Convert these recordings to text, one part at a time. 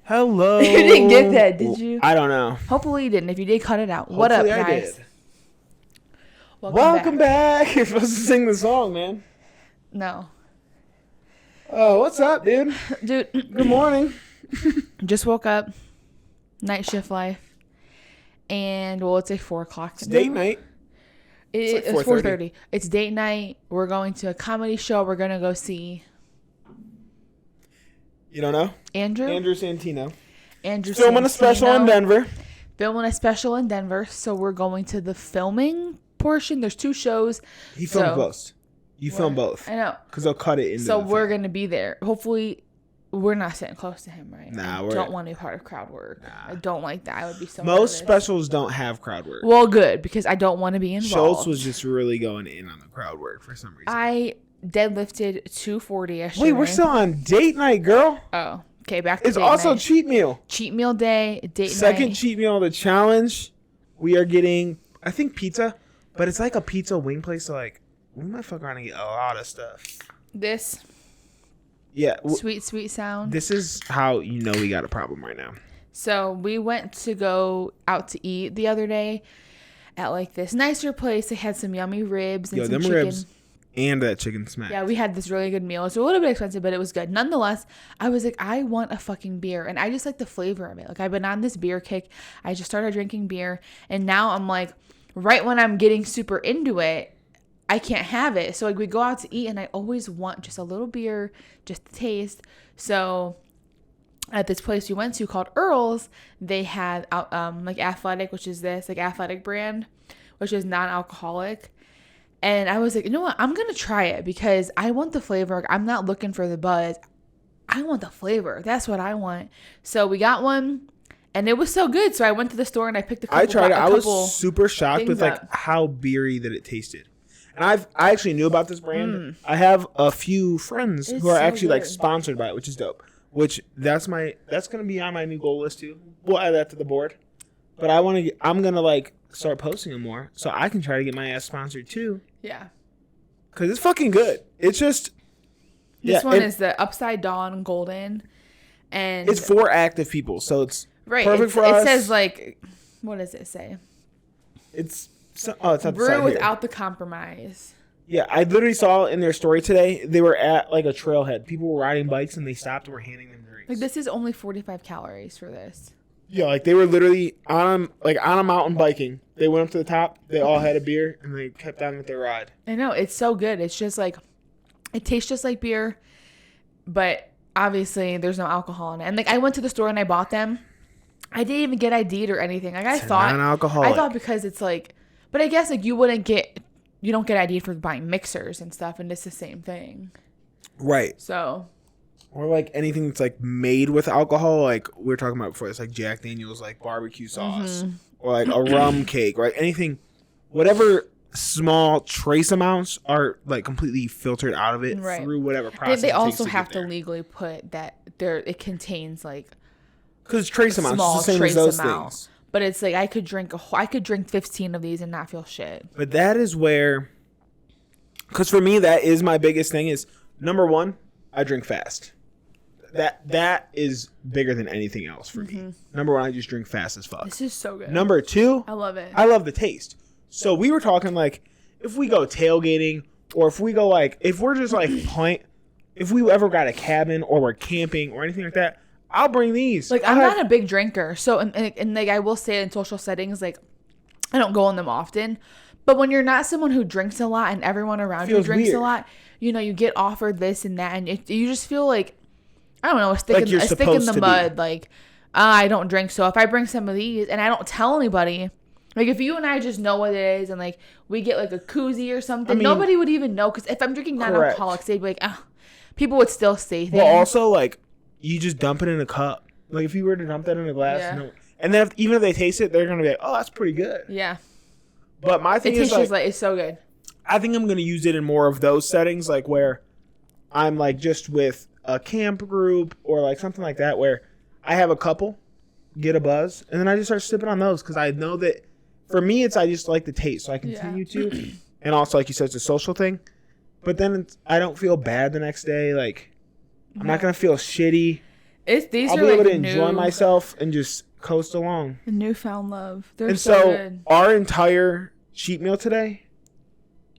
Hello. You didn't get that, did you? I don't know. Hopefully you didn't. If you did, cut it out. Hopefully What up, I guys? did. Welcome back. You're supposed to sing the song, man. No. Oh, what's up, dude? Dude. Good morning. Just woke up. Night shift life. And, well, it's like 4 o'clock. It's date night. It's 4:30. It's date night. We're going to a comedy show. We're going to go see... You don't know? Andrew Santino. Andrew Filming a special in Denver. Filming a special in Denver. So we're going to the filming portion. There's 2 shows. He filmed both. You film both. I know. Because they'll cut it into So we're going to be there. Hopefully, we're not sitting close to him, right? Nah, I don't want to be part of crowd work. Nah. I don't like that. I would be so Most nervous. specials don't have crowd work. Well, good, because I don't want to be involved. Schultz was just really going in on the crowd work for some reason. I deadlifted 240 yesterday. Wait, we're still on date night, girl. Oh, okay, back to It's date also night. cheat meal. Cheat meal day, date night. Second cheat meal of the challenge. We are getting, I think, pizza, but it's like a pizza wing place. So, like, we might fuck around and get a lot of stuff. This. Yeah. Sweet sound. This is how you know we got a problem right now. So we went to go out to eat the other day at like this nicer place. They had some yummy ribs and some chicken. Ribs and that chicken smack. Yeah, we had this really good meal. It's a little bit expensive, but it was good. Nonetheless, I was like, I want a fucking beer. And I just like the flavor of it. Like, I've been on this beer kick. I just started drinking beer. And now I'm like, right when I'm getting super into it, I can't have it. So, like, we go out to eat, and I always want just a little beer, just to taste. So, at this place we went to called Earl's, they had, like, Athletic, which is this, like, Athletic brand, which is non-alcoholic. And I was like, you know what? I'm going to try it because I want the flavor. I'm not looking for the buzz. I want the flavor. That's what I want. So we got one and it was so good. So I went to the store and I picked a couple. I tried it. I was super shocked with like how beery that it tasted. And I actually knew about this brand. I have a few friends who are actually like sponsored by it, which is dope. Which that's going to be on my new goal list too. We'll add that to the board. But I'm going to like start posting them more so I can try to get my ass sponsored too. Yeah. Because it's fucking good. It's just... This one is the Upside Down Golden. And it's for active people, so it's perfect for us. It says like... What does it say? It's not brew without the compromise. Yeah, I literally saw in their story today, they were at like a trailhead. People were riding bikes and they stopped and were handing them drinks. Like, this is only 45 calories for this. Yeah, like they were literally on a mountain biking. They went up to the top. They all had a beer, and they kept on with their ride. I know. It's so good. It's just like, it tastes just like beer, but obviously there's no alcohol in it. And like, I went to the store and I bought them. I didn't even get ID'd or anything. Like, I thought because it's like, but I guess like you don't get ID'd for buying mixers and stuff, and it's the same thing. Right. So. Or like anything that's like made with alcohol, like we were talking about before. It's like Jack Daniel's like barbecue sauce, or like a rum cake, right? Anything, whatever small trace amounts are like completely filtered out of it through whatever process. They also have to legally put that it contains like because trace amounts, small it's the same trace as those amount. things. But it's like I could drink 15 of these and not feel shit. But that is where, because for me that is my biggest thing. Is number one, I drink fast. That is bigger than anything else for me. Number one, I just drink fast as fuck. This is so good. Number two, I love it. I love the taste. So we were talking like if we go tailgating or if we go like if we're just like if we ever got a cabin or we're camping or anything like that, I'll bring these. Like I'm not a big drinker, so and like I will say in social settings, like I don't go in them often. But when you're not someone who drinks a lot and everyone around you drinks a lot, you know, you get offered this and that, and you just feel like. I don't know, a stick in the mud. Like, I don't drink. So if I bring some of these and I don't tell anybody, like if you and I just know what it is and like we get like a koozie or something, nobody would even know. Because if I'm drinking non-alcoholics, they'd be like, oh, people would still say things. Well, also like you just dump it in a cup. Like if you were to dump that in a glass, and then even if they taste it, they're gonna be like, oh, that's pretty good. Yeah. But my thing is like it's so good. I think I'm gonna use it in more of those settings, like where I'm like just with a camp group or like something like that where I have a couple, get a buzz, and then I just start sipping on those because I know that for me I just like the taste, so I continue to, and also like you said, it's a social thing. But then I don't feel bad the next day. Like I'm not gonna feel shitty. These I'll are be able like to enjoy myself and just coast along. Newfound love. They're And so good. Our entire cheat meal today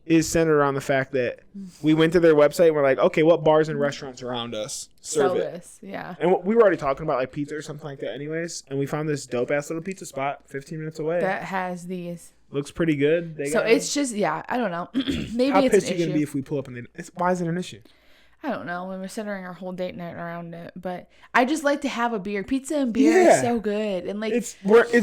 is centered around the fact that we went to their website and we're like, okay, what bars and restaurants around us serve it? This, yeah. And we were already talking about like pizza or something like that anyways. And we found this dope ass little pizza spot 15 minutes away. That has these. Looks pretty good. It's just, I don't know. Maybe How it's pissed an you going to issue. be if we pull up and why is it an issue? I don't know. When we're centering our whole date night around it. But I just like to have a beer. Pizza and beer is so good. And like it's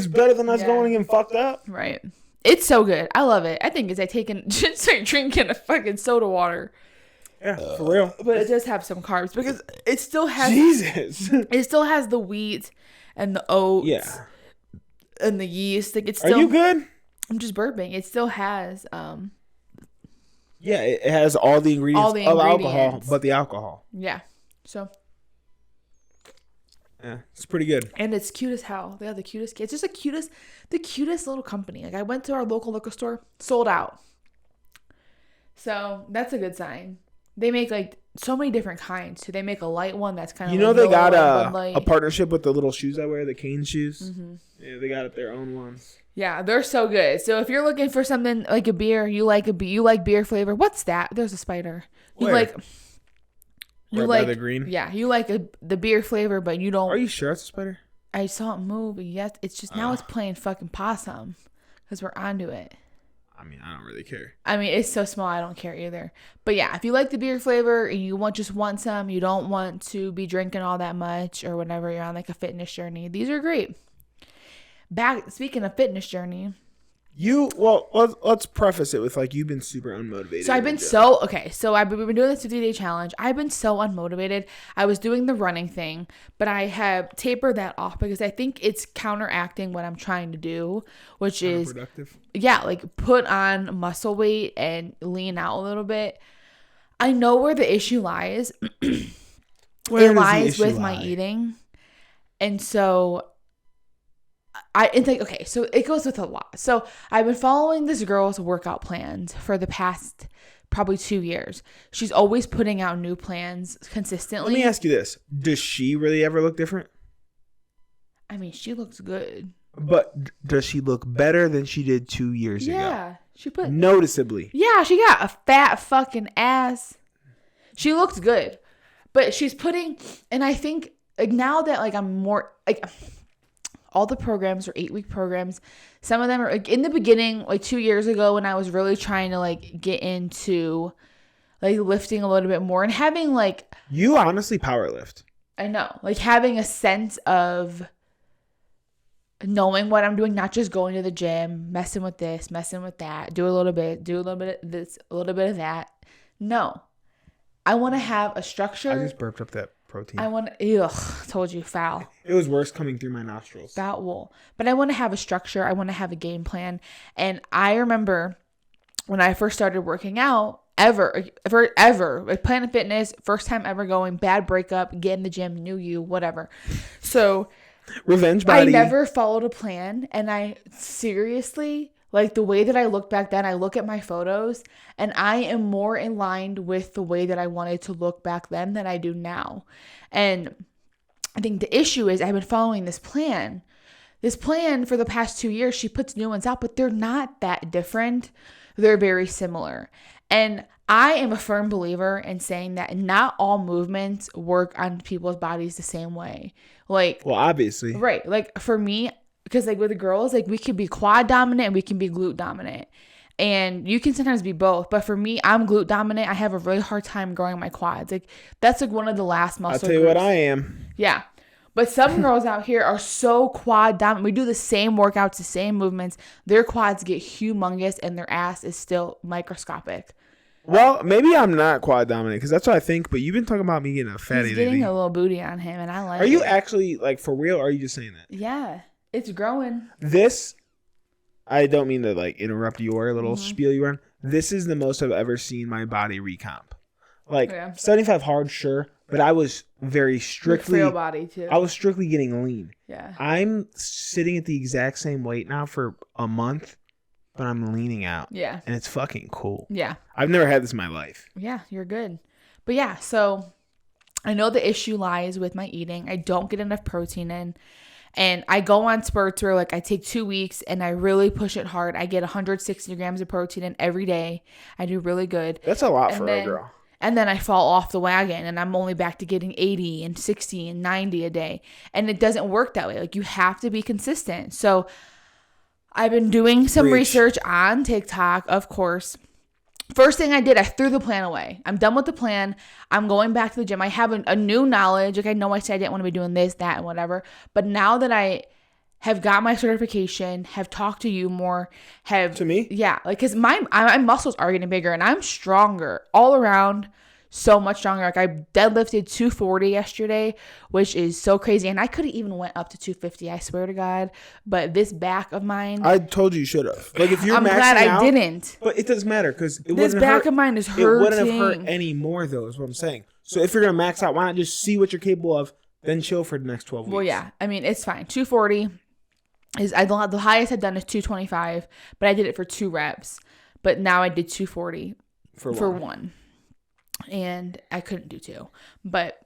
better than us going and fucked up. Right. It's so good. I love it. I think it's like just like drinking a fucking soda water. Yeah, for real. But it does have some carbs because it still has It still has the wheat and the oats and the yeast. Like it's still. Are you good? I'm just burping. It still has it has all the ingredients of alcohol, but the alcohol. Yeah. So yeah, it's pretty good. And it's cute as hell. They have the cutest kids. It's just the cutest little company. Like I went to our local liquor store, sold out. So that's a good sign. They make like so many different kinds too. They make a light one that's kind of they got a partnership with the little shoes I wear, the cane shoes. Mm-hmm. Yeah, they got their own ones. Yeah, they're so good. So if you're looking for something like a beer, you like beer flavor. What's that? There's a spider. You by the green? Yeah, you like the beer flavor, but you don't. Are you sure it's a spider? I saw it move, but yes, it's just now it's playing fucking possum because we're onto it. I mean, I don't really care. I mean, it's so small, I don't care either. But yeah, if you like the beer flavor and you want some, you don't want to be drinking all that much or whenever you're on like a fitness journey, these are great. Speaking of fitness journey. Let's preface it with like you've been super unmotivated. So I've been we've been doing this 50-day challenge. I've been so unmotivated. I was doing the running thing, but I have tapered that off because I think it's counteracting what I'm trying to do, which is like put on muscle weight and lean out a little bit. I know where the issue lies. It lies with my eating. And so it's like, okay, so it goes with a lot. So I've been following this girl's workout plans for the past probably 2 years. She's always putting out new plans consistently. Let me ask you this. Does she really ever look different? I mean, she looks good. But does she look better than she did 2 years ago? Yeah. Noticeably. Yeah, she got a fat fucking ass. She looks good. But she's putting, and I think like now that like I'm more like all the programs are 8-week programs. Some of them are like in the beginning, like 2 years ago when I was really trying to like get into like lifting a little bit more and having like. You honestly power lift. I know. Like having a sense of knowing what I'm doing, not just going to the gym, messing with this, messing with that, do a little bit of this, a little bit of that. No. I want to have a structure. I just burped up that protein. Told you, foul. It was worse coming through my nostrils. Foul. But I want to have a structure. I want to have a game plan. And I remember when I first started working out, like Planet Fitness, first time ever going, bad breakup, get in the gym, new you, whatever. So revenge body. I never followed a plan. And I seriously, like the way that I look back then, I look at my photos and I am more in line with the way that I wanted to look back then than I do now. And I think the issue is I've been following this plan. This plan for the past 2 years, she puts new ones out, but they're not that different. They're very similar. And I am a firm believer in saying that not all movements work on people's bodies the same way. Like, well, obviously. Right. Like for me, because like with the girls, like we could be quad dominant and we can be glute dominant. And you can sometimes be both. But for me, I'm glute dominant. I have a really hard time growing my quads. Like that's like one of the last muscle I'll tell you groups. what I am. Yeah. But some girls out here are so quad dominant. We do the same workouts, the same movements. Their quads get humongous and their ass is still microscopic. Well, maybe I'm not quad dominant because that's what I think. But you've been talking about me getting a fatty. He's getting a little booty on him, and I like it. Are you actually like for real? Or are you just saying that? Yeah, it's growing. This, I don't mean to like interrupt your little spiel you run. This is the most I've ever seen my body recomp. Like 75 hard, sure, but I was very strictly frail body too. I was strictly getting lean. Yeah, I'm sitting at the exact same weight now for a month. But I'm leaning out. Yeah. And it's fucking cool. Yeah. I've never had this in my life. Yeah, you're good. But yeah, so I know the issue lies with my eating. I don't get enough protein in. And I go on spurts where like I take 2 weeks and I really push it hard. I get 160 grams of protein in every day. I do really good. That's a lot for a girl. And then I fall off the wagon and I'm only back to getting 80 and 60 and 90 a day. And it doesn't work that way. Like you have to be consistent. So I've been doing some research on TikTok, of course. First thing I did, I threw the plan away. I'm done with the plan. I'm going back to the gym. I have a new knowledge. Like I know I said I didn't want to be doing this, that, and whatever. But now that I have got my certification, have talked to you more, to me? Yeah. Like, because my muscles are getting bigger and I'm stronger all around. So much stronger. Like I deadlifted 240 yesterday, which is so crazy. And I could have even went up to 250, I swear to God. But this back of mine, I told you should have. Like if you're I'm maxing glad I out, didn't. But it doesn't matter because this back of mine is hurting. It wouldn't have hurt any more though, is what I'm saying. So if you're gonna max out, why not just see what you're capable of, then chill for the next 12 weeks? Well, yeah. I mean, it's fine. 240 is the highest I've done is 225, but I did it for 2 reps. But now I did 240 for one. And I couldn't do 2. But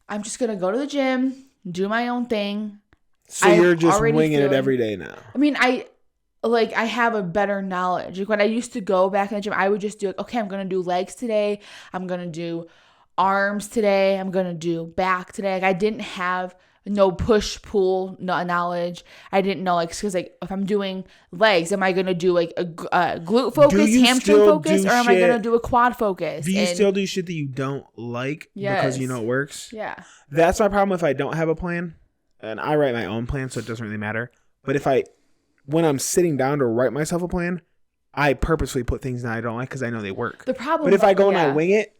I'm just going to go to the gym, do my own thing. So you're just winging it every day now. I mean, I have a better knowledge. Like when I used to go back in the gym, I would just do, okay, I'm going to do legs today. I'm going to do arms today. I'm going to do back today. Like I didn't have no push pull knowledge. I didn't know like because like if I'm doing legs, am I gonna do like a glute focus, hamstring focus, or am I gonna do a quad focus? Do you still do shit that you don't like because you know it works? Yeah, that's my problem if I don't have a plan, and I write my own plan, so it doesn't really matter. But when I'm sitting down to write myself a plan, I purposely put things that I don't like because I know they work. The problem, but if I go and I wing it,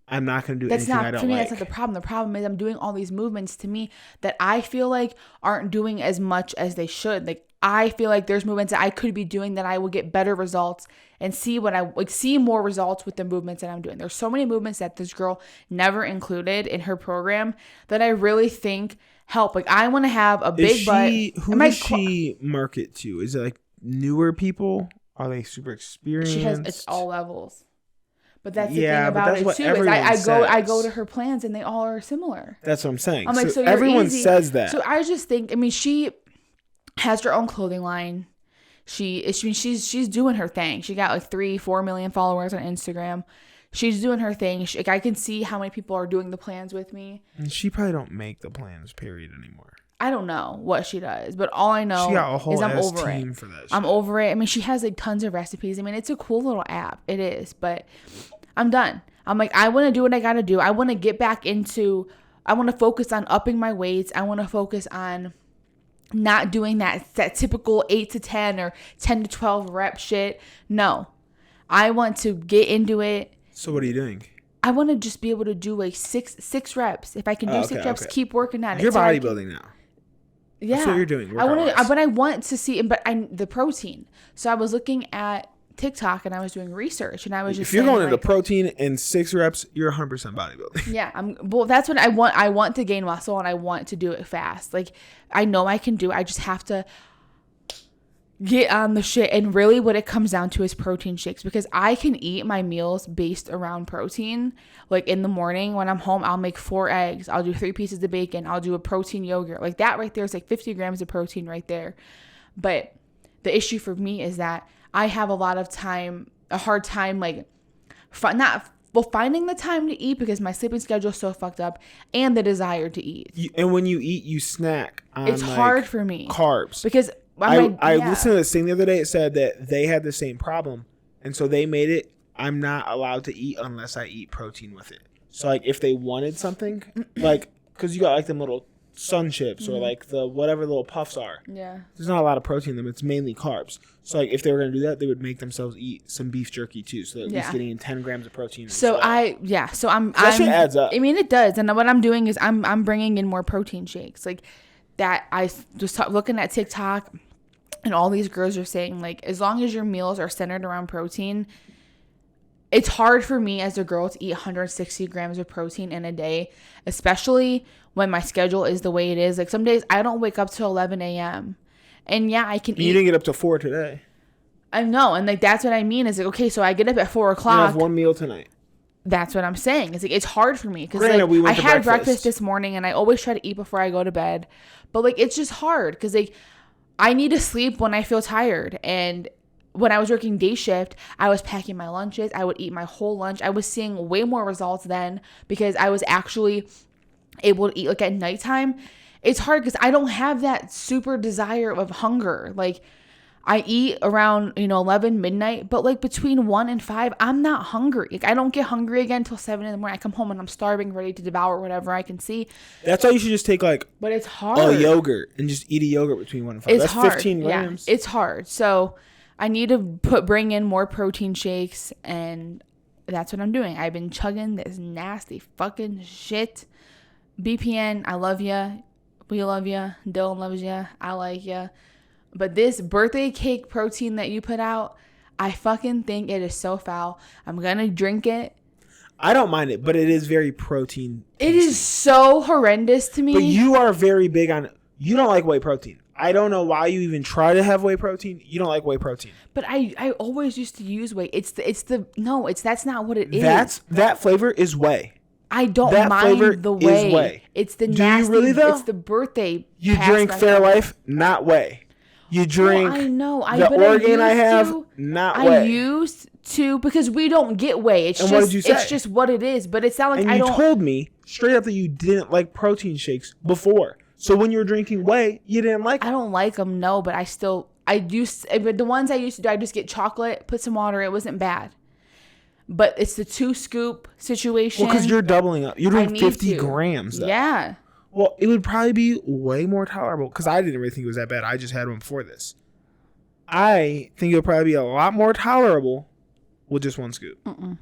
I'm not going to do anything I don't like. For me, that's not the problem. The problem is I'm doing all these movements to me that I feel like aren't doing as much as they should. Like I feel like there's movements that I could be doing that I will get better results and see more results with the movements that I'm doing. There's so many movements that this girl never included in her program that I really think help. Like I want to have a big butt. Who does she market to? Is it like newer people? Are they super experienced? It's all levels. But that's the thing about it too. Is I go to her plans and they all are similar. That's what I'm saying. I'm like, so everyone says that. So I just think, I mean, she has her own clothing line. She's doing her thing. She got like 3-4 million followers on Instagram. She's doing her thing. I can see how many people are doing the plans with me. And she probably don't make the plans, period, anymore. I don't know what she does, but all I know is I'm over it. For that shit. I'm over it. I mean, she has like tons of recipes. I mean, it's a cool little app. It is, but I'm done. I'm like, I want to do what I got to do. I want to get back into, I want to focus on upping my weights. I want to focus on not doing that typical 8 to 10 or 10 to 12 rep shit. No, I want to get into it. So what are you doing? I want to just be able to do like six reps. If I can do 6 reps, keep working at it. You're bodybuilding now. Yeah, that's what you're doing. But I want to see, the protein. So I was looking at TikTok and I was doing research and I was just if you're going into protein in 6 reps, you're 100% bodybuilding. Yeah, that's what I want. I want to gain muscle and I want to do it fast. Like I know I can do it. I just have to get on the shit. And really what it comes down to is protein shakes, because I can eat my meals based around protein. Like in the morning when I'm home, I'll make 4 eggs. I'll do 3 pieces of bacon. I'll do a protein yogurt. Like that right there is like 50 grams of protein right there. But the issue for me is that I have a hard time like finding the time to eat because my sleeping schedule is so fucked up and the desire to eat. And when you eat, you snack on it's hard for me. Carbs. Because I listened to this thing the other day. It said that they had the same problem. And so they made it, I'm not allowed to eat unless I eat protein with it. So like if they wanted something, like, because you got like them little sun chips or like the whatever little puffs are. Yeah. There's not a lot of protein in them. It's mainly carbs. So like if they were going to do that, they would make themselves eat some beef jerky too. So they're at least getting in 10 grams of protein. So that shit adds up. I mean, it does. And what I'm doing is I'm bringing in more protein shakes. Like that I just looking at TikTok and all these girls are saying like, as long as your meals are centered around protein, it's hard for me as a girl to eat 160 grams of protein in a day, especially when my schedule is the way it is. Like some days I don't wake up till 11 a.m. And yeah, I can eat. You didn't get up to 4 today. I know. And like, that's what I mean is like, okay, so I get up at 4 o'clock. You have 1 meal tonight. That's what I'm saying. It's like, it's hard for me because Granted, I had breakfast this morning and I always try to eat before I go to bed. But like, it's just hard because like I need to sleep when I feel tired. And when I was working day shift, I was packing my lunches. I would eat my whole lunch. I was seeing way more results then because I was actually able to eat like at nighttime. It's hard because I don't have that super desire of hunger. Like I eat around, 11 midnight, but like between 1 and 5, I'm not hungry. Like I don't get hungry again until 7 in the morning. I come home and I'm starving, ready to devour whatever I can see. That's why you should just take like but it's hard. A yogurt and just eat a yogurt between 1 and 5. That's hard. 15 grams. Yeah, it's hard. So I need to bring in more protein shakes, and that's what I'm doing. I've been chugging this nasty fucking shit. BPN, I love ya. We love ya. Dylan loves ya. I like ya. But this birthday cake protein that you put out, I fucking think it is so foul. I'm going to drink it. I don't mind it, but it is very protein tasty. It is so horrendous to me. But you are very big on it. You don't like whey protein. I don't know why you even try to have whey protein. You don't like whey protein. But I always used to use whey. That's not what it is. That flavor is whey. I don't mind the whey. It's the nasty. Do you really though? It's the birthday. You drink Fairlife, not whey. You drink I know. The Orgain I have, not whey. I used to because we don't get whey. It's what did you say? It's just what it is. But it's not like you told me straight up that you didn't like protein shakes before. So when you were drinking whey, you didn't like them. I don't like them, no. But but the ones I used to do, I just get chocolate, put some water. It wasn't bad. But it's the 2-scoop situation. Well, because you're doubling up. You're doing 50 grams, though. Yeah. Well, it would probably be way more tolerable because I didn't really think it was that bad. I just had one before this. I think it would probably be a lot more tolerable with just 1 scoop. All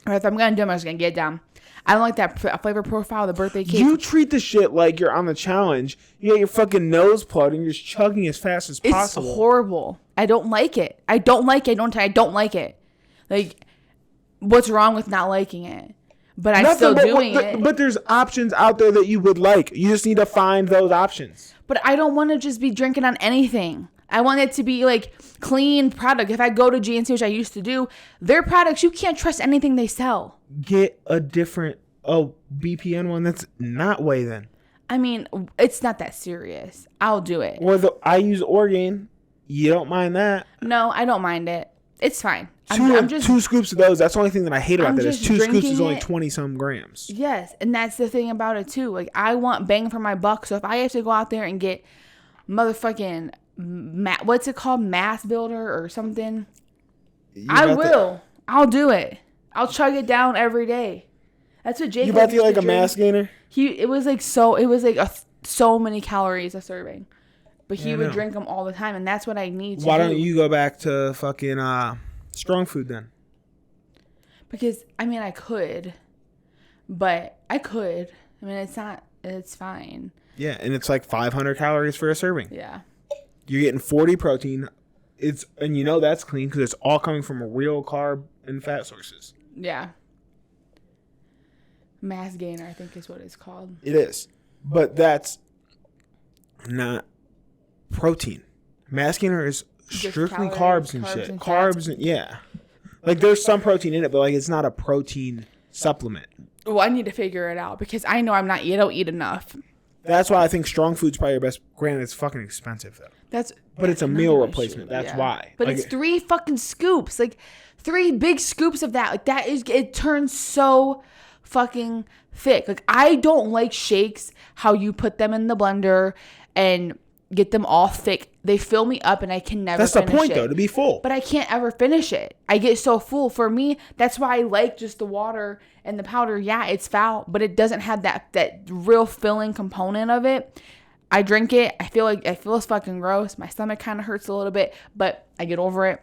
right, if I'm going to do them, I'm just going to get it down. I don't like that flavor profile of the birthday cake. You treat the shit like you're on the challenge. You got your fucking nose plugged and you're just chugging as fast as possible. It's horrible. I don't like it. I don't like it. I don't like it. Like, what's wrong with not liking it? But I'm still doing it. But there's options out there that you would like. You just need to find those options. But I don't want to just be drinking on anything. I want it to be like clean product. If I go to GNC, which I used to do, their products, you can't trust anything they sell. Get a different BPN one that's not whey then. I mean, it's not that serious. I'll do it. Or I use Orgain. You don't mind that? No, I don't mind it. It's fine. I'm just 2 scoops of those. That's the only thing that I hate about that is 2 scoops is only 20-some grams. Yes, and that's the thing about it too. Like I want bang for my buck. So if I have to go out there and get motherfucking what's it called, mass builder or something, I will. I'll do it. I'll chug it down every day. That's what Jake. You about to get like a mass gainer? It was like so many calories a serving, but he would drink them all the time, and that's what I need. Why don't you go back to fucking strong food then? Because I mean I could, but I could. I mean it's fine. Yeah, and it's like 500 calories for a serving. Yeah. You're getting 40 protein. And that's clean because it's all coming from real carb and fat sources. Yeah. Mass gainer, I think is what it's called. It is. But that's not protein. Mass gainer is strictly carbs and shit. Carbs and yeah. Like there's some protein in it, but like it's not a protein supplement. Well, I need to figure it out because I know I don't eat enough. That's why I think strong food's probably your best. Granted, it's fucking expensive though. But it's a meal replacement. That's why. But it's 3 fucking scoops. Like 3 big scoops of that. Like it turns so fucking thick. Like I don't like shakes how you put them in the blender and get them all thick. They fill me up and I can never finish it. That's the point though, to be full. But I can't ever finish it. I get so full. For me, that's why I like just the water and the powder. Yeah, it's foul, but it doesn't have that real filling component of it. I drink it. I feel it's fucking gross. My stomach kind of hurts a little bit, but I get over it.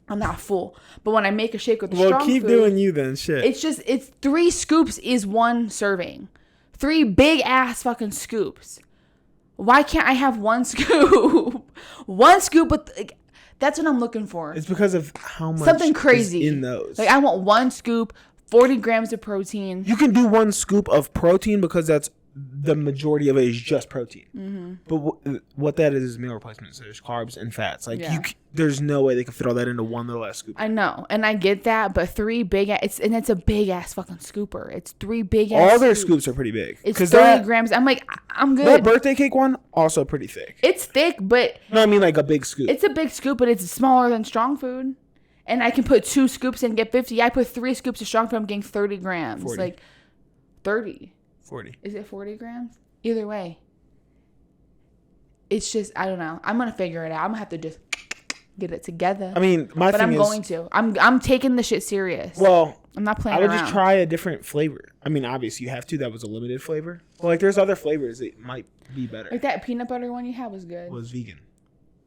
I'm not full. But when I make a shake with the strong keep food, doing you then. Shit. It's 3 scoops is 1 serving. 3 big ass fucking scoops. Why can't I have 1 scoop? 1 scoop with that's what I'm looking for. It's because of how much something crazy is in those. Like I want 1 scoop, 40 grams of protein. You can do 1 scoop of protein because the majority of it is just protein. But what that is meal replacement. So there's carbs and fats. Like there's no way they can fit all that into one little ass scoop. I know, and I get that, but it's a big ass fucking scooper. It's 3 big ass. All their scoops are pretty big. It's 30 grams. I'm like, I'm good. That birthday cake one also pretty thick. It's thick, but no, I mean like a big scoop. It's a big scoop, but it's smaller than strong food. And I can put 2 scoops and get 50. I put 3 scoops of strong food. I'm getting 30 grams. 40. Like 30. 40. Is it 40 grams? Either way. It's just, I don't know. I'm going to figure it out. I'm going to have to just get it together. I mean, but I'm going to. I'm taking the shit serious. Well, I'm not playing around. I would around. Just try a different flavor. I mean, obviously you have to. That was a limited flavor. But like there's other flavors that might be better. Like that peanut butter one you had was good. It was vegan.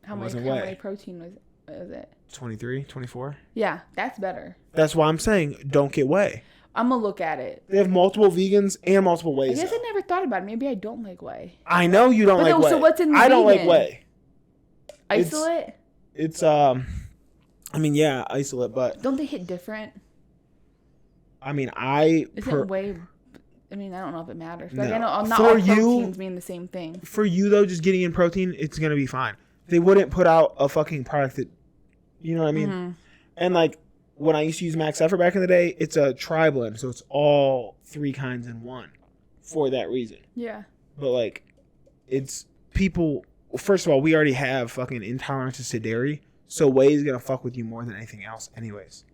How much protein was it? 23, 24. Yeah, that's better. That's why I'm saying don't get whey. I'm going to look at it. They have multiple vegans and multiple wheys. I guess I never thought about it. Maybe I don't like whey. I know you don't like whey. So what's in the I vegan? don't like whey. Isolate? It's I mean, yeah, isolate, but... Don't they hit different? I mean, Isn't whey... I mean, I don't know if it matters. But no. I know not For all you, proteins mean the same thing. For you, though, just getting in protein, it's going to be fine. They wouldn't put out a fucking product that... You know what I mean? Mm-hmm. And, like, when I used to use Max Effort back in the day, it's a tri-blend. So it's all 3 kinds in one for that reason. Yeah. But, like, it's people... Well, first of all, we already have fucking intolerances to dairy. So whey is going to fuck with you more than anything else anyways.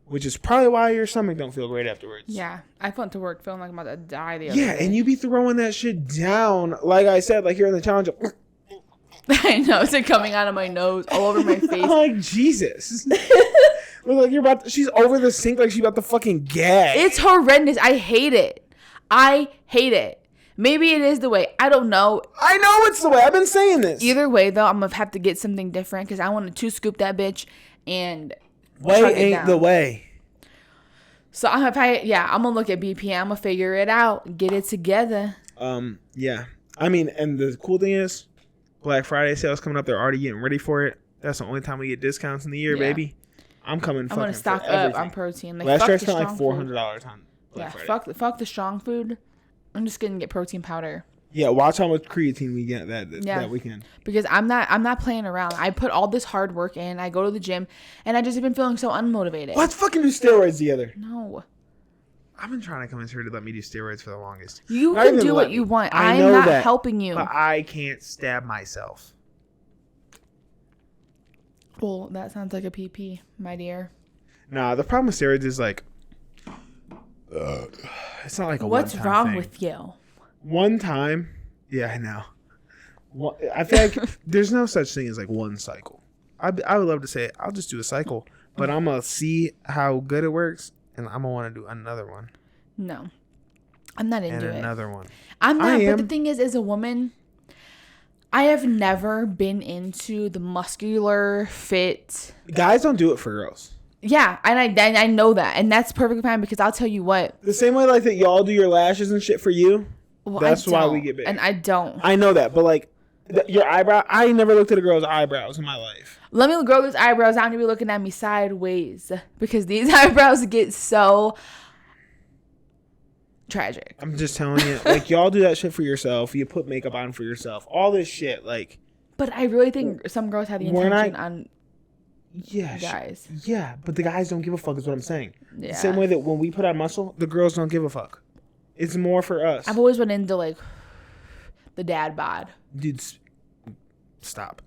Which is probably why your stomach don't feel great afterwards. Yeah. I went to work feeling like I'm about to die the other day. Yeah, and you be throwing that shit down. Like I said, like you're in the challenge of... I know. It's like coming out of my nose, all over my face. Like, Jesus. Look like you're about to, she's over the sink like she's about to fucking gag. It's horrendous. I hate it. Maybe it is the way. I don't know. I know it's the way. I've been saying this. Either way, though, I'm going to have to get something different because I want to 2-scoop that bitch and... Whey ain't the way. So I'm going to look at BPM. I'm going to figure it out. Get it together. Yeah. I mean, and the cool thing is, Black Friday sales coming up. They're already getting ready for it. That's the only time we get discounts in the year, baby. I'm going to stock up on protein. Like, last year I spent like $400 on Black Friday. Fuck the strong food. I'm just going to get protein powder. Yeah, watch how much creatine we get that weekend. Because I'm not playing around. I put all this hard work in. I go to the gym, and I just have been feeling so unmotivated. Let's fucking do steroids together. No. I've been trying to convince her to let me do steroids for the longest. You can do what you want. I'm not helping you. But I can't stab myself. Well, that sounds like a PP, my dear. Nah, the problem with steroids is like... it's not like a What's wrong with you? One time, yeah, I know. I feel like there's no such thing as like one cycle. I would love to say I'll just do a cycle, but I'm gonna see how good it works, and I'm gonna want to do another one. No, I'm not into it. And another one. I'm not. But the thing is, as a woman, I have never been into the muscular fit. Guys don't do it for girls. Yeah, and I know that, and that's perfectly fine because I'll tell you what. The same way like that y'all do your lashes and shit for you. Well, that's why we get big. And I don't. I know that, but like your eyebrow, I never looked at a girl's eyebrows in my life. Let me grow these eyebrows out and be looking at me sideways because these eyebrows get so tragic. I'm just telling you, like y'all do that shit for yourself. You put makeup on for yourself. All this shit, like. But I really think some girls have the intention on. Yeah, guys. Yeah, but the guys don't give a fuck. Is what I'm saying. Yeah. The same way that when we put on muscle, the girls don't give a fuck. It's more for us. I've always been into like the dad bod. Dude, stop.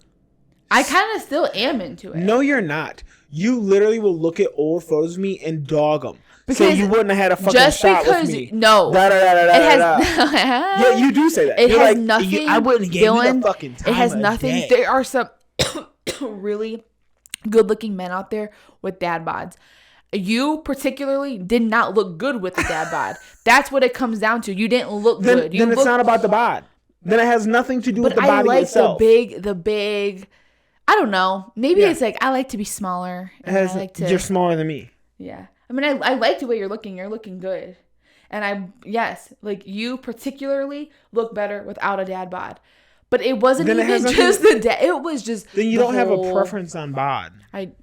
I kind of still am into it. No, you're not. You literally will look at old photos of me and dog them. Because so you wouldn't have had a fucking shot with me. No. Yeah, you do say that. It you're has like, nothing. I wouldn't give you the fucking time. It has nothing. Day. There are some really good-looking men out there with dad bods. You particularly did not look good with the dad bod. That's what it comes down to. You didn't look good. Then it's not about the bod. Then it has nothing to do with the body itself. But I like the big. I don't know. Maybe it's like I like to be smaller. You're smaller than me. Yeah. I mean, I like the way you're looking. You're looking good. And like you particularly look better without a dad bod. But it wasn't even just the dad. It was just. Then you don't have a preference on bod. I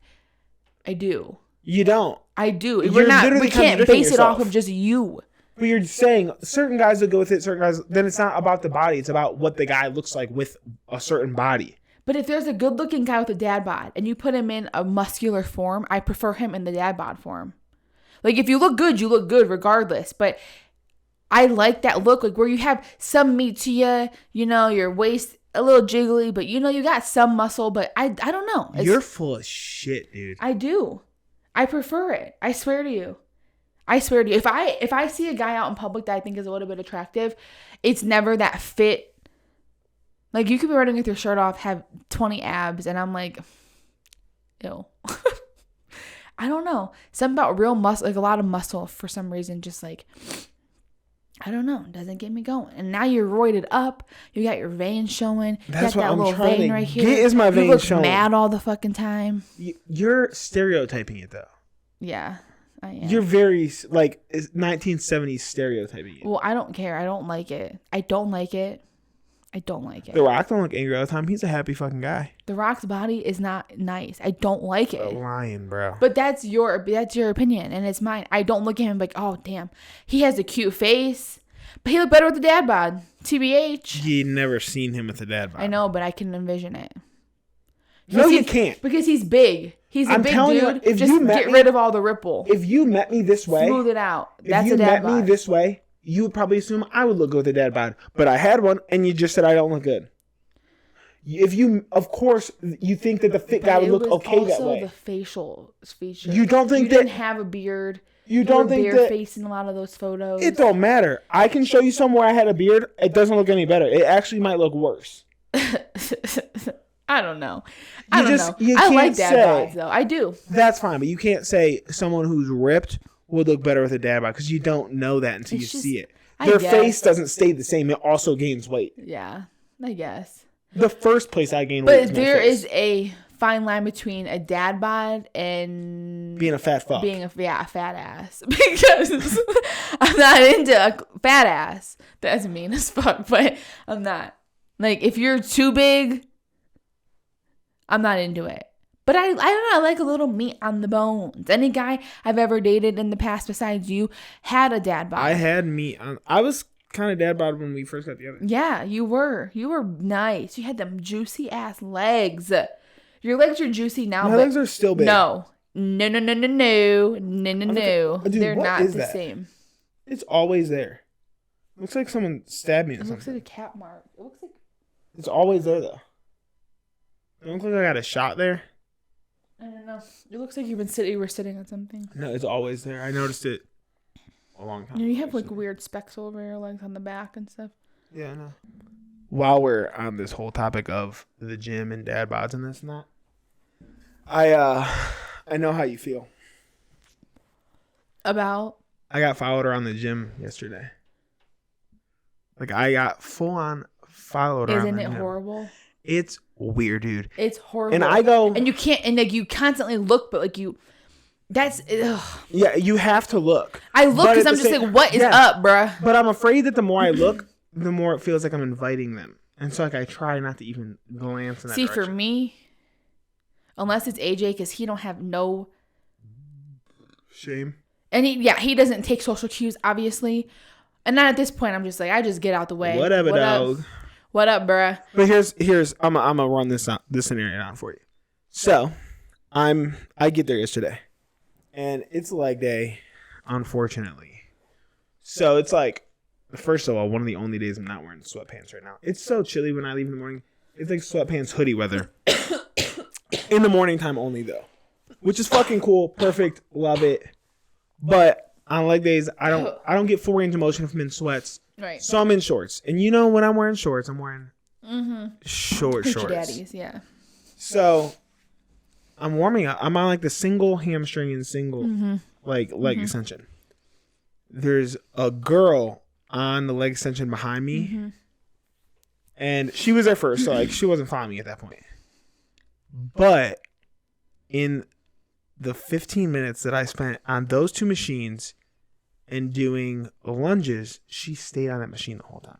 do. You don't. I do. We can't base it off of just you. But you're saying certain guys will go with it, certain guys. Then it's not about the body. It's about what the guy looks like with a certain body. But if there's a good-looking guy with a dad bod and you put him in a muscular form, I prefer him in the dad bod form. Like, if you look good, you look good regardless. But I like that look, like where you have some meat to you, you know, your waist a little jiggly, but you know, you got some muscle. But I don't know. You're full of shit, dude. I do. I prefer it. I swear to you. If I see a guy out in public that I think is a little bit attractive, it's never that fit. Like, you could be running with your shirt off, have 20 abs, and I'm like, ew. I don't know. Something about real muscle, like a lot of muscle for some reason, just like, I don't know, doesn't get me going. And now you're roided up. You got your veins showing. That's you got what that I'm trying vein to right here. get is my veins you look showing. mad all the fucking time. You're stereotyping it, though. Yeah, I am. You're very, like, 1970s stereotyping it. Well, I don't care. I don't like it. I don't like it. The Rock don't look angry all the time. He's a happy fucking guy. The Rock's body is not nice. I don't like it. A lion, bro. But that's your opinion, and it's mine. I don't look at him like, oh damn, he has a cute face, but he look better with the dad bod. TBH. You never seen him with a dad bod. I know, but I can envision it. No, you can't. Because he's big. He's a big dude. If just you met get me, rid of all the ripple. If you met me this way, smooth it out. That's if you a dad met me bod. this way, you would probably assume I would look good with a dad bod. But I had one, and you just said I don't look good. If you, of course, you think that the fit guy would look okay that way. The facial features. You don't think you didn't have a beard. You don't think bare that face in a lot of those photos. It don't matter. I can show you somewhere I had a beard. It doesn't look any better. It actually might look worse. I don't know. I like dad bods though. I do. That's fine, but you can't say someone who's ripped would look better with a dad bod because you don't know that until you see it. Their face doesn't stay the same. It also gains weight. Yeah, I guess. The first place I gain weight is my face. But there is a fine line between a dad bod and being a fat fuck. Being a fat ass. Because I'm not into a fat ass. That's mean as fuck, but I'm not. Like, if you're too big, I'm not into it. But I don't know, I like a little meat on the bones. Any guy I've ever dated in the past besides you had a dad bod. I had meat on. I was kind of dad bod when we first got together. Yeah, you were. You were nice. You had them juicy ass legs. Your legs are juicy now. My legs are still big. No. They're not the same. It's always there. Looks like someone stabbed me or something. It looks like a cat mark. It looks like. It's always there though. It looks like I got a shot there. I don't know. It looks like you were sitting on something. No, it's always there. I noticed it a long time ago. You have like weird specks over your legs on the back and stuff. Yeah, I know. While we're on this whole topic of the gym and dad bods and this and that, I know how you feel. About? I got followed around the gym yesterday. Like, I got full on followed around the gym. Isn't it horrible? It's weird, dude. It's horrible. And I go... And you can't... And, like, you constantly look, but, like, you... That's... Ugh. Yeah, you have to look. I look because I'm just like, what is up, bruh? But I'm afraid that the more I look, the more it feels like I'm inviting them. And so, like, I try not to even glance in that direction. See, for me, unless it's AJ, because he don't have no... Shame. And he doesn't take social cues, obviously. And then at this point, I'm just like, I just get out the way. Whatever, dog. What up, bruh? But here's I'm gonna run this scenario down for you. So, I get there yesterday, and it's leg day, unfortunately. So it's like, first of all, one of the only days I'm not wearing sweatpants right now. It's so chilly when I leave in the morning. It's like sweatpants hoodie weather. In the morning time only though, which is fucking cool, perfect, love it. But on leg days, I don't get full range of motion if I'm in sweats. Right. So I'm in shorts. And you know when I'm wearing shorts, I'm wearing shorts. Daddies, yeah. So I'm warming up. I'm on like the single hamstring and single leg extension. There's a girl on the leg extension behind me. And she was there first, so like she wasn't following me at that point. But in the 15 minutes that I spent on those two machines and doing lunges, she stayed on that machine the whole time.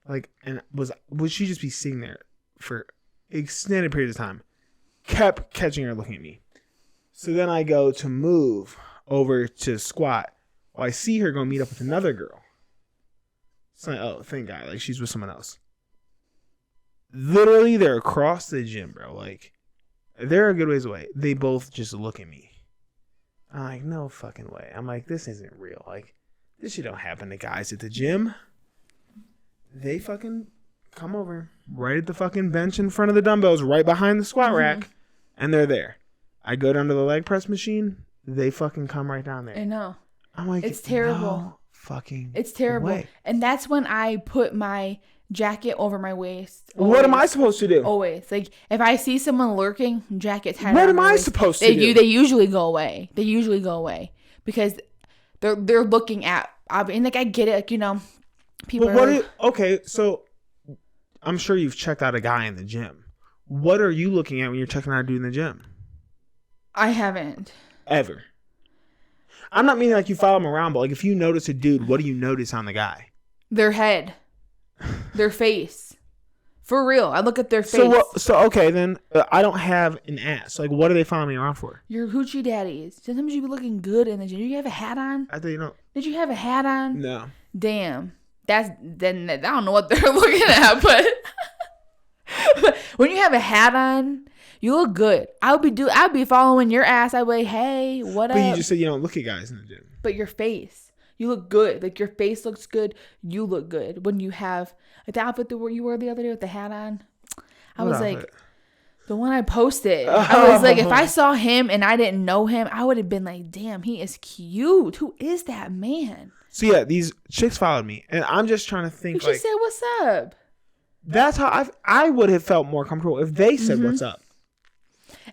Like, and would she just be sitting there for extended periods of time? Kept catching her looking at me. So then I go to move over to squat. Well, I see her go meet up with another girl. It's like, oh, thank God. Like, she's with someone else. Literally, they're across the gym, bro. Like, they're a good ways away. They both just look at me. I'm like, no fucking way. I'm like, this isn't real. Like, this shit don't happen to guys at the gym. They fucking come over right at the fucking bench in front of the dumbbells, right behind the squat rack, and they're there. I go down to the leg press machine. They fucking come right down there. I know. I'm like, it's terrible. No fucking It's terrible. way. And that's when I put my jacket over my waist. Always. What am I supposed to do? Always. Like, if I see someone lurking, jacket tied. What am I supposed to do? They usually go away. Because they're looking at. And like, I get it. Like, you know, people. But okay, so I'm sure you've checked out a guy in the gym. What are you looking at when you're checking out a dude in the gym? I haven't. Ever. I'm not meaning like you follow him around, but like if you notice a dude, what do you notice on the guy? Their head. Their face. For real. I look at their face. So okay, then I don't have an ass. Like, what are they following me around for? Your hoochie daddies. Sometimes you be looking good in the gym. Did you have a hat on? I think you know. Did you have a hat on? No. Damn. Then I don't know what they're looking at, but when you have a hat on, you look good. I'll be following your ass. I'll be like, hey, what up? But you just said you don't look at guys in the gym. But your face, you look good. Like, your face looks good. You look good when you have like the outfit that you wore the other day with the hat on. I was like, the one I posted. I was like, if I saw him and I didn't know him, I would have been like, damn, he is cute. Who is that man? So yeah, these chicks followed me, and I'm just trying to think. You should say what's up. That's how I would have felt more comfortable if they said what's up.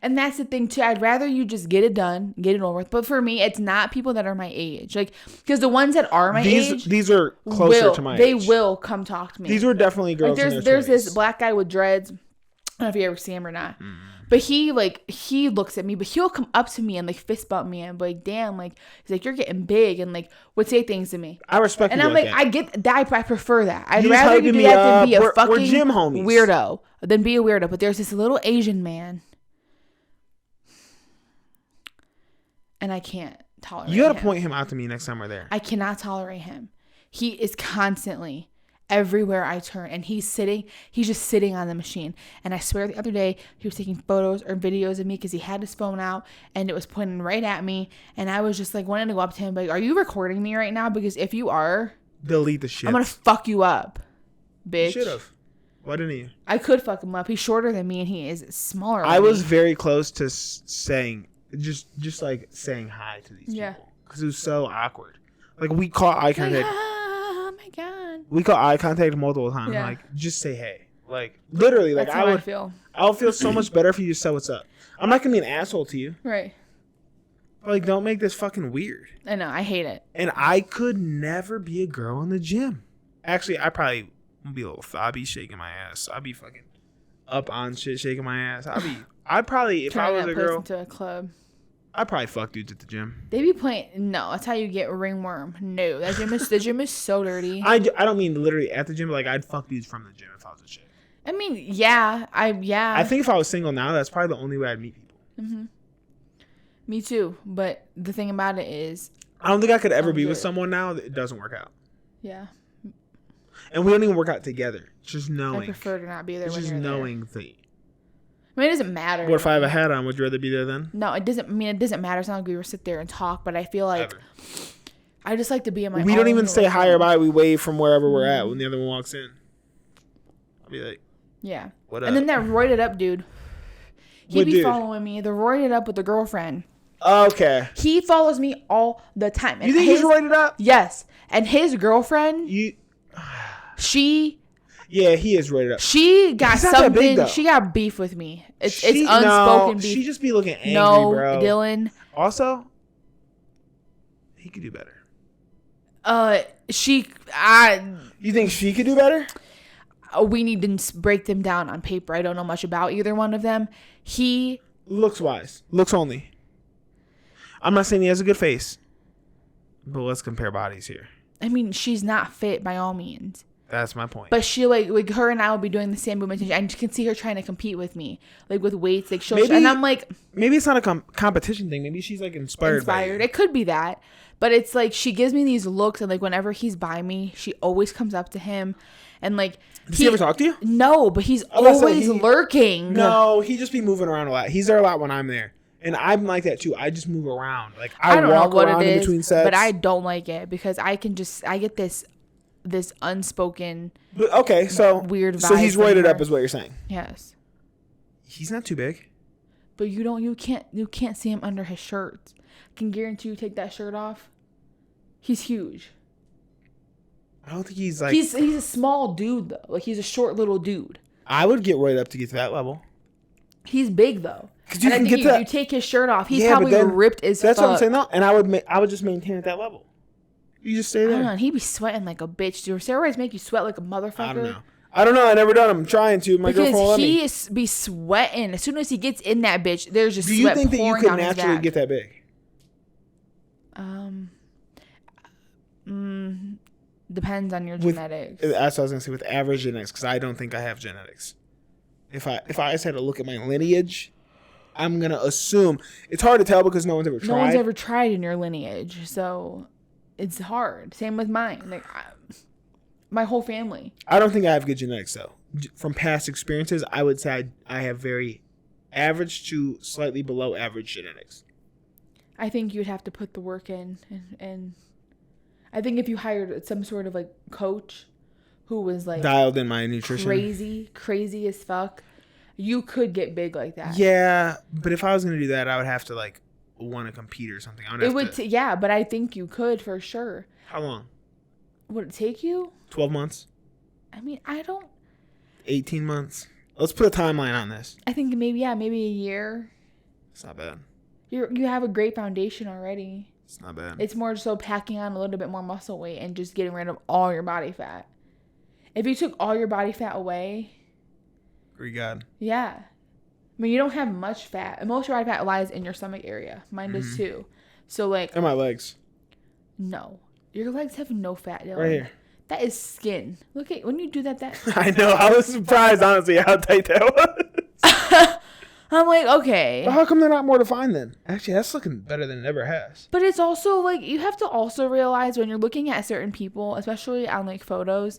And that's the thing too. I'd rather you just get it done, get it over with. But for me, it's not people that are my age. Like, because the ones that are my age, these are closer to my age. They will come talk to me. These were definitely girls. Like, there's this black guy with dreads. I don't know if you ever see him or not. But he looks at me, but he'll come up to me and like fist bump me and be like, damn, like, he's like, you're getting big, and like would say things to me. I respect and you. I'm like, I get that. I prefer that. I'd He's rather you do that than be a fucking gym homies. weirdo. Than be a weirdo. But there's this little Asian man, and I can't tolerate him. You gotta point him out to me next time we're there. I cannot tolerate him. He is constantly everywhere I turn, and he's just sitting on the machine. And I swear the other day he was taking photos or videos of me because he had his phone out and it was pointing right at me, and I was just like wanting to go up to him like, are you recording me right now? Because if you are, delete the shit. I'm gonna fuck you up, bitch. You should have. Why didn't you? I could fuck him up. He's shorter than me and he is smaller than I was me. very close to saying just like saying hi to these people because it was so awkward. Like, we caught eye contact. Oh my god. We caught eye contact multiple times. Yeah. Like, just say hey. Like, literally, like, That's how I feel. I'll feel so much better if you just said what's up. I'm not gonna be an asshole to you. Right. But like, don't make this fucking weird. I know. I hate it. And I could never be a girl in the gym. Actually, I probably would be a little. I'd be shaking my ass. I'd be fucking up on shit, shaking my ass. I'd probably, if I was a girl, into a club. I'd probably fuck dudes at the gym. They be playing. No, that's how you get ringworm. No, the gym is so dirty. I don't mean literally at the gym, but like, I'd fuck dudes from the gym if I was a chick. I mean, yeah. I think if I was single now, that's probably the only way I'd meet people. Mm-hmm. Me too. But the thing about it is, I don't think I could ever be with someone now that it doesn't work out. Yeah. And we don't even work out together. It's just knowing. I prefer to not be there it's when just you're knowing there. the. I mean, it doesn't matter. What if I have a hat on? Would you rather be there then? No, it doesn't. I mean, it doesn't matter. It's not like we were sit there and talk. But I feel like Ever. I just like to be in my. We don't even say hi or bye. We wave from wherever we're at when the other one walks in. I'll be like, yeah. What up? And then that roided up dude. He be following me. The roided up with the girlfriend. Okay. He follows me all the time. And you think he's roided up? Yes. And his girlfriend. She. Yeah, he is roided up. She got something. She got beef with me. It's unspoken beef. She just be looking angry, bro. Dylan. Also, he could do better. You think she could do better? We need to break them down on paper. I don't know much about either one of them. He looks wise. Looks only. I'm not saying he has a good face, but let's compare bodies here. I mean, she's not fit by all means. That's my point. But she like her and I will be doing the same movements. And I can see her trying to compete with me, like with weights. Like and I'm like, maybe it's not a competition thing. Maybe she's like inspired. It could be that, but it's like she gives me these looks, and like whenever he's by me, she always comes up to him, and like. Does he ever talk to you? No, but he's always lurking. No, he just be moving around a lot. He's there a lot when I'm there. And I'm like that too. I just move around. Like I don't walk know what around it is, in between sets. but I don't like it because I get this unspoken. But, okay, so weird vibe. So he's roided up, is what you're saying? Yes. He's not too big. But you can't see him under his shirt. I can guarantee you take that shirt off. He's huge. I don't think he's like. He's a small dude though. Like he's a short little dude. I would get roided up to get to that level. He's big though. And I think you take his shirt off. He's probably ripped as fuck. That's what I'm saying. No, and I would just maintain at that level. You just stay there. I don't know. He'd be sweating like a bitch. Do steroids make you sweat like a motherfucker? I don't know. I never done them. I'm trying to. My girlfriend won't let me. Because he be sweating. As soon as he gets in that bitch, there's just sweat pouring down his back. Do you think that you could naturally get that big? Depends on your genetics. That's what I was going to say with average genetics, because I don't think I have genetics. If I just had to look at my lineage, I'm going to assume. It's hard to tell because no one's ever tried. No one's ever tried in your lineage, so it's hard. Same with mine. Like my whole family. I don't think I have good genetics, though. From past experiences, I would say I have very average to slightly below average genetics. I think you'd have to put the work in, and I think if you hired some sort of like coach who was like dialed in my nutrition, crazy as fuck, you could get big like that. Yeah, but if I was gonna do that, I would have to like want to compete or something. Yeah, but I think you could for sure. How long would it take you? 12 months. I mean, I don't. 18 months. Let's put a timeline on this. I think maybe a year. It's not bad. You have a great foundation already. It's not bad. It's more so packing on a little bit more muscle weight and just getting rid of all your body fat. If you took all your body fat away. God. Yeah. I mean, you don't have much fat. And most of your body fat lies in your stomach area. Mine does too. So like. And my legs. No. Your legs have no fat, Dylan. Right here. That is skin. Look at when you do that. I know. I was surprised, honestly, how tight that was. I'm like, okay. But how come they're not more defined then? Actually, that's looking better than it ever has. But it's also like you have to also realize when you're looking at certain people, especially on like photos.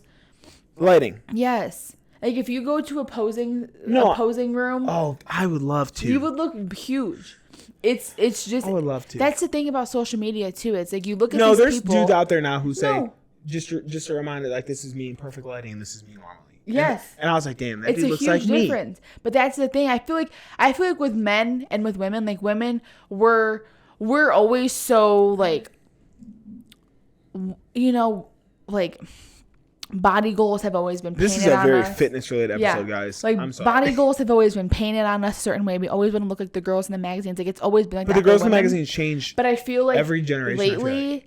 Lighting. Yes. Like if you go to a posing room. Oh, I would love to. You would look huge. It's just. I would love to. That's the thing about social media too. It's like you look at these people. No, there's dudes out there now who say, just a reminder, like this is me in perfect lighting and this is me normally. Yes. And I was like, damn, that dude looks like me. It's a huge difference. But that's the thing. I feel like with men and with women, like women, we're always so like, you know, like body goals have always been painted on us. This is a very fitness related episode, guys. Like I'm sorry. Body goals have always been painted on us a certain way. We always want to look like the girls in the magazines. Like it's always been like that. But the girls in the magazines change. But I feel like every generation lately,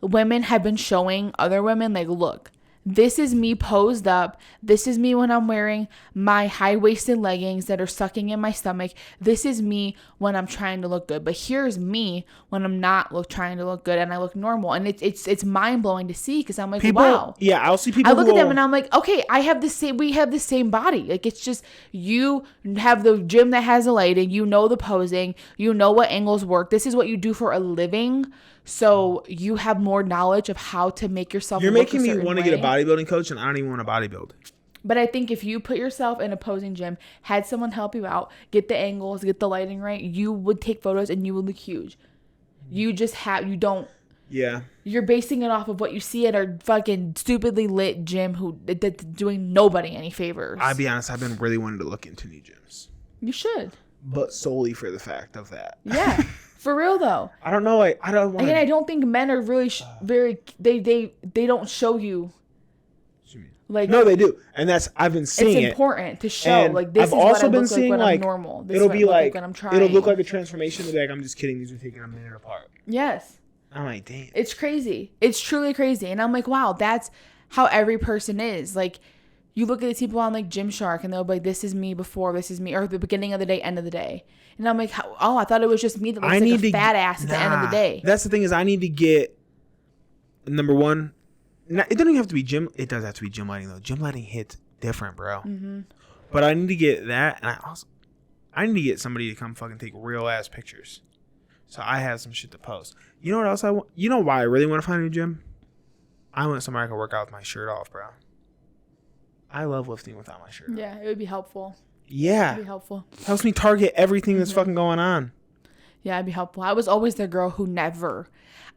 women have been showing other women like, look. This is me posed up. This is me when I'm wearing my high-waisted leggings that are sucking in my stomach. This is me when I'm trying to look good. But here's me when I'm not trying to look good and I look normal. And it's mind-blowing to see because I'm like, wow. Yeah, I'll see people. I look at them and I'm like, okay, we have the same body. Like it's just you have the gym that has the lighting. You know the posing. You know what angles work. This is what you do for a living. So you have more knowledge of how to make yourself. You're making me want to get a bodybuilding coach, and I don't even want to bodybuild. But I think if you put yourself in a posing gym, had someone help you out, get the angles, get the lighting right, you would take photos and you would look huge. You Yeah. You're basing it off of what you see at our fucking stupidly lit gym that's doing nobody any favors. I'll be honest, I've been really wanting to look into new gyms. You should. But solely for the fact of that. Yeah. For real though. I don't know. I don't want. Again, I don't think men are really very. They don't show you. Like no, they do, and I've been seeing it. It's important to show like this. I've is also what been seeing like when I'm normal. This it'll be like when I'm trying. It'll look like a transformation. It'll be like I'm just kidding. These are taking a minute apart. Yes. I'm like, damn. It's crazy. It's truly crazy, and I'm like, wow, that's how every person is. Like, you look at these people on like Gymshark, and they'll be like, this is me before, this is me, or the beginning of the day, end of the day. And I'm like, I thought it was just me that looks like a fat ass at the end of the day. That's the thing is I need to get, number one, it doesn't even have to be gym. It does have to be gym lighting though. Gym lighting hits different, bro. Mm-hmm. But I need to get that, and I need to get somebody to come fucking take real ass pictures. So I have some shit to post. You know what else I want? You know why I really want to find a new gym? I want somewhere I can work out with my shirt off, bro. I love lifting without my shirt off. Yeah, it would be helpful. Yeah. It would be helpful. Helps me target everything that's fucking going on. Yeah, it'd be helpful. I was always the girl who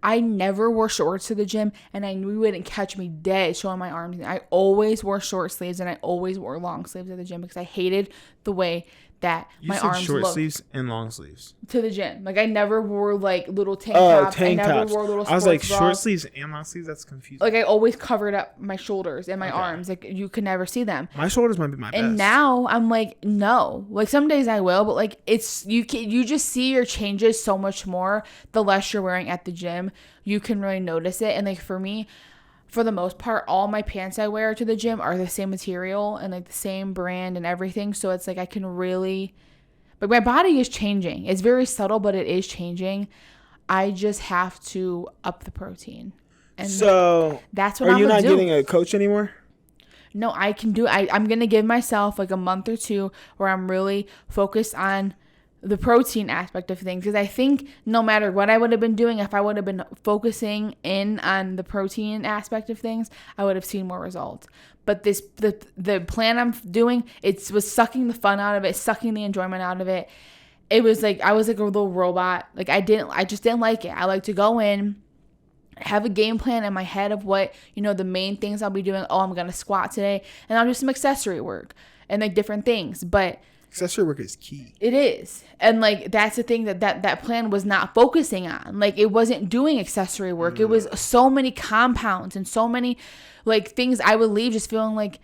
I never wore shorts to the gym, and I knew you wouldn't catch me dead showing my arms. I always wore short sleeves, and I always wore long sleeves at the gym because I hated the way that my arms looked. Short sleeves and long sleeves to the gym. Like I never wore like little tank tops. Tank I never tops. wore little. I was like bras. short sleeves and long sleeves. That's confusing. Like I always covered up my shoulders and my arms. Like you could never see them. My shoulders might be my best. And now I'm like, no. Like some days I will, but like it's you just see your changes so much more the less you're wearing at the gym. You can really notice it. And like for me, for the most part, all my pants I wear to the gym are the same material and like the same brand and everything. So it's like I can really. But my body is changing. It's very subtle, but it is changing. I just have to up the protein. And so that's what I'm going to do. Are you not getting a coach anymore? No, I can do I'm going to give myself like a month or two where I'm really focused on the protein aspect of things. Because I think no matter what I would have been doing, if I would have been focusing in on the protein aspect of things, I would have seen more results. But the plan I'm doing, it was sucking the fun out of it, sucking the enjoyment out of it. It was like I was like a little robot. Like I just didn't like it. I like to go in, have a game plan in my head of what, the main things I'll be doing. Oh, I'm going to squat today, and I'll do some accessory work and like different things. But accessory work is key. It is. And like that's the thing that plan was not focusing on. Like it wasn't doing accessory work. It was so many compounds and so many like things I would leave just feeling like,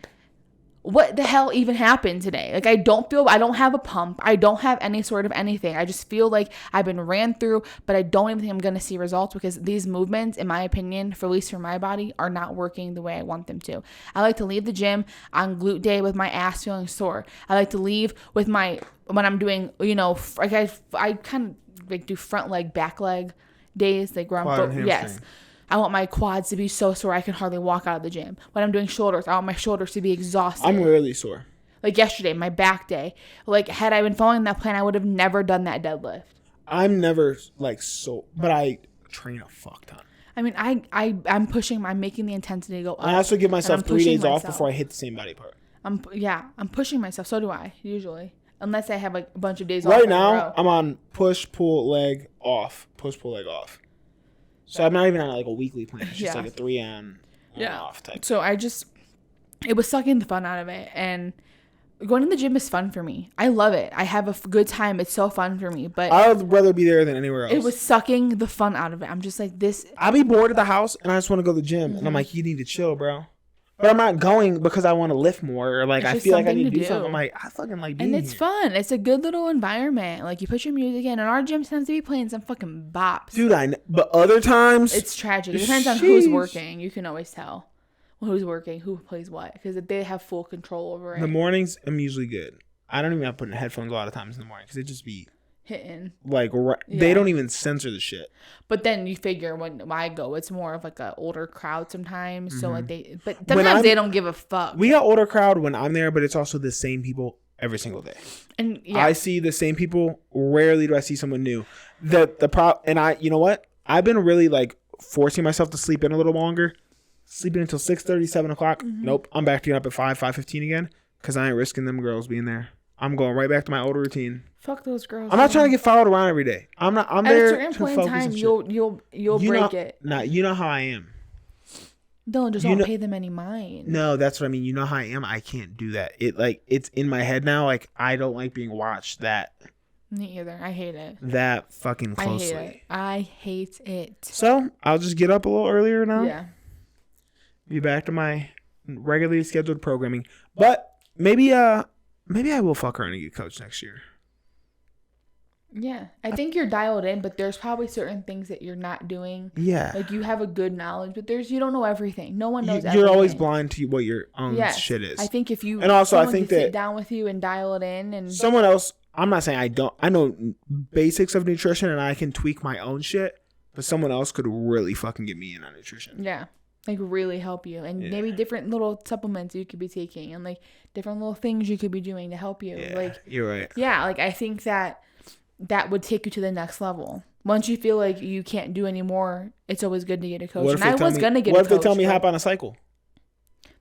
what the hell even happened today? Like I don't have a pump. I don't have any sort of anything. I just feel like I've been ran through, but I don't even think I'm going to see results because these movements, in my opinion, at least for my body, are not working the way I want them to. I like to leave the gym on glute day with my ass feeling sore. I like to leave with when I'm doing, like I kind of like do front leg, back leg days, like where I'm, yes. I want my quads to be so sore I can hardly walk out of the gym. When I'm doing shoulders, I want my shoulders to be exhausted. I'm really sore. Like yesterday, my back day. Like had I been following that plan, I would have never done that deadlift. I'm never like so, but I train a fuck ton. I mean, I'm pushing. I'm making the intensity go up. I also give myself 3 days off before I hit the same body part. I'm pushing myself. So do I usually, unless I have like a bunch of days off. Right now, I'm on push, pull, leg, off. Push, pull, leg, off. So I'm not even on like a weekly plan. It's just like a 3 on off type. So it was sucking the fun out of it. And going to the gym is fun for me. I love it. I have a good time. It's so fun for me. But I would rather be there than anywhere else. It was sucking the fun out of it. I'm just like this. I'll be bored at the house and I just want to go to the gym. And I'm like, you need to chill, bro. But I'm not going because I want to lift more or like I feel like I need to do something. I'm like, I fucking like being here. And it's fun. It's a good little environment. Like you put your music in, and our gym tends to be playing some fucking bops. Dude, but other times it's tragic. It depends on who's working. You can always tell who's working, who plays what, because they have full control over it. The mornings, I'm usually good. I don't even have to put in headphones a lot of times in the morning because it just be hitting. Like they don't even censor the shit. But then you figure when I go, it's more of like an older crowd sometimes. Mm-hmm. So like but sometimes they don't give a fuck. We got older crowd when I'm there, but it's also the same people every single day. And I see the same people. Rarely do I see someone new. You know what? I've been really like forcing myself to sleep in a little longer. Sleeping until 6:30, 7 o'clock. Mm-hmm. Nope. I'm back to getting up at 5:15 again because I ain't risking them girls being there. I'm going right back to my older routine. Fuck those girls. I'm not trying to get followed around every day. I'm there at a certain point in time. You'll break it. Nah, you know how I am. Don't pay them any mind. No, that's what I mean. You know how I am. I can't do that. It's in my head now. Like I don't like being watched. Me either. I hate it. That fucking closely. I hate it. So I'll just get up a little earlier now. Yeah. Be back to my regularly scheduled programming, but maybe I will fuck around and get coach next year. Yeah, I think you're dialed in, but there's probably certain things that you're not doing. Yeah, like you have a good knowledge, but you don't know everything. No one knows everything. You're always blind to what your own shit is. I think if you and also I think that sit down with you and dial it in, and someone else. I'm not saying I don't. I know basics of nutrition and I can tweak my own shit, but someone else could really fucking get me in on nutrition. Yeah. like really help you, and maybe different little supplements you could be taking, and like different little things you could be doing to help you. Yeah, like you're right. Yeah, like I think that would take you to the next level. Once you feel like you can't do anymore, it's always good to get a coach. What if they tell me hop on a cycle?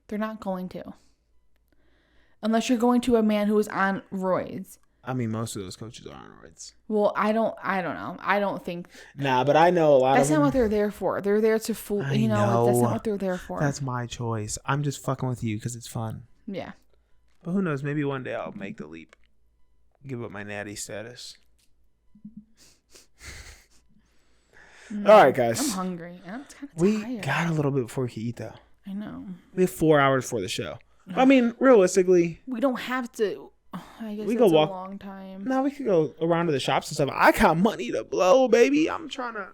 They're not going to. Unless you're going to a man who is on roids. I mean, most of those coaches are on roids. Well, I don't know. I don't think. Nah, but I know a lot of them. That's not what they're there for. They're there to fool. You know, that's not what they're there for. That's my choice. I'm just fucking with you because it's fun. Yeah. But who knows? Maybe one day I'll make the leap. Give up my natty status. All right, guys. I'm hungry. I'm kind of tired. We got a little bit before we can eat, though. I know. We have 4 hours for the show. I mean, realistically, we don't have to. I guess we that's go walk a long time. No, we could go around to the shops and stuff. I got money to blow, baby. I'm trying to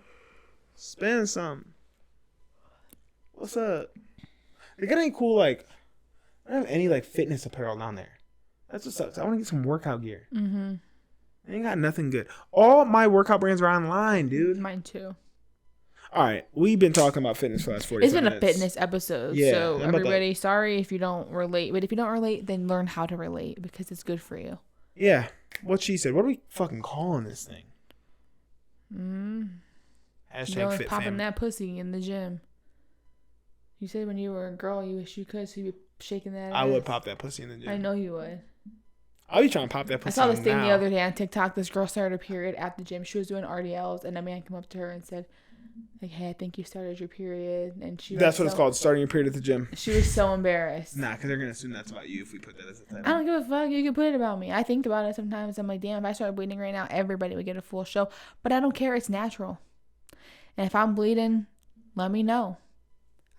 spend some. What's up? They got any cool, like, I don't have any, like, fitness apparel down there. That's what sucks. I want to get some workout gear. Mm-hmm. I ain't got nothing good. All my workout brands are online, dude. Mine too. All right, we've been talking about fitness for the last 45 minutes. It's been a fitness episode, yeah, so everybody, sorry if you don't relate. But if you don't relate, then learn how to relate because it's good for you. Yeah, what she said. What are we fucking calling this thing? Hashtag fit popping fam. that pussy in the gym. You said when you were a girl, you wish you could, so you'd be shaking that ass. I would pop that pussy in the gym. I know you would. I'll be trying to pop that pussy. I saw this thing the other day on TikTok. This girl started a period at the gym. She was doing RDLs, and a man came up to her and said, like, hey, I think you started your period. And she That's what it's called, starting your period at the gym. She was so embarrassed. Nah, because they're going to assume that's about you if we put that as a title. I don't give a fuck. You can put it about me. I think about it sometimes. I'm like, damn, if I started bleeding right now, everybody would get a full show. But I don't care. It's natural. And if I'm bleeding, let me know.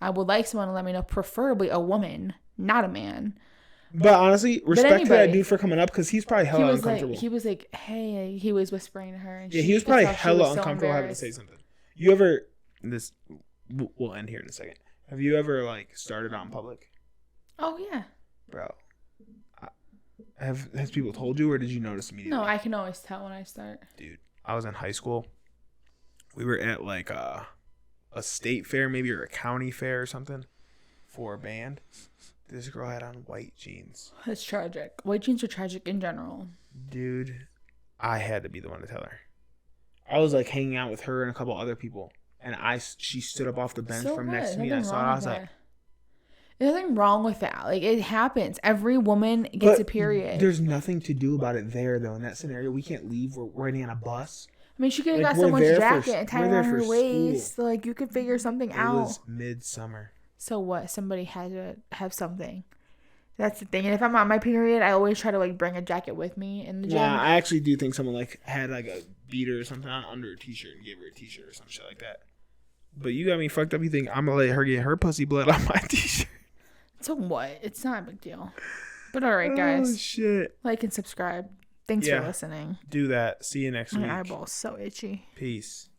I would like someone to let me know, preferably a woman, not a man. But honestly, respect to that dude for coming up because he's probably hella uncomfortable. He was like, hey, he was whispering to her. And yeah, he was probably hella uncomfortable having to say something. You ever, we'll end here in a second. Have you ever, like, started on public? Oh, yeah. Bro. Has people told you or did you notice immediately? No, I can always tell when I start. Dude, I was in high school. We were at, like, a state fair maybe or a county fair or something for a band. This girl had on white jeans. That's tragic. White jeans are tragic in general. Dude, I had to be the one to tell her. I was like hanging out with her and a couple other people, and she stood up off the bench from next to me, and I saw it. I was like, there's nothing wrong with that. Like, it happens. Every woman gets a period. There's nothing to do about it there, though. In that scenario, we can't leave. We're waiting on a bus. I mean, she could have got someone's jacket and tied around her waist. Like, you could figure something out. It was midsummer. So what? Somebody had to have something. That's the thing. And if I'm on my period, I always try to, like, bring a jacket with me in the gym. Nah, I actually do think someone, like, had, like, a beater or something on under a t-shirt and gave her a t-shirt or some shit like that. But you got me fucked up. You think I'm gonna let her get her pussy blood on my t-shirt? So what? It's not a big deal. But all right, guys. Oh, shit. Like and subscribe. Thanks for listening. Do that. See you next week. My eyeball's so itchy. Peace.